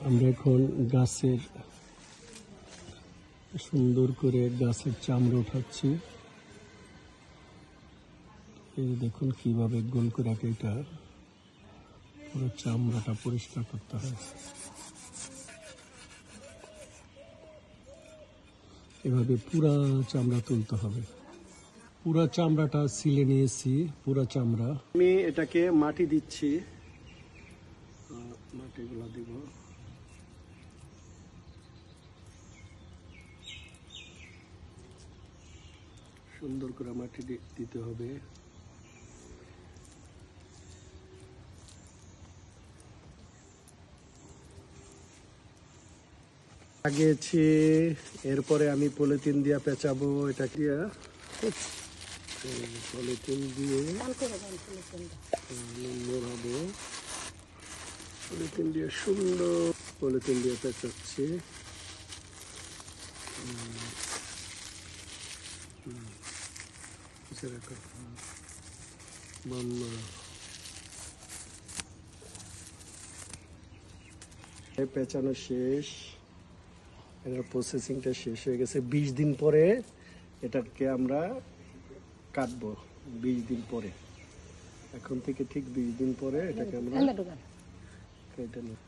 আমরা এখন গাছের সুন্দর করে গাছের চামড়া উঠাচ্ছি। এই দেখুন কিভাবে গোল করে এটা পুরো চামড়াটা পরিষ্কার করতে হয়। এভাবে পুরা চামড়া তুলতে হবে। পুরা চামড়াটা ছিলে নিয়েছি, পুরা চামড়া। আমি এটাকে মাটি দিচ্ছি, মাটিগুলো দিব। সুন্দর করে মাটি দিতে হবে। লাগিয়েছি, এরপরে আমি পলিথিন দিয়ে পেঁচাবো। এটা দিয়ে পলিথিন দিয়ে মোড়াবো। পলিথিন দিয়ে সুন্দর পলিথিন দিয়ে পেঁচাচ্ছি। পেঁচানো শেষ, এটার প্রসেসিংটা শেষ হয়ে গেছে। 20 দিন পরে এটাকে আমরা কাটবো। 20 দিন পরে, এখন থেকে ঠিক 20 দিন পরে এটাকে আমরা কেটে নেব।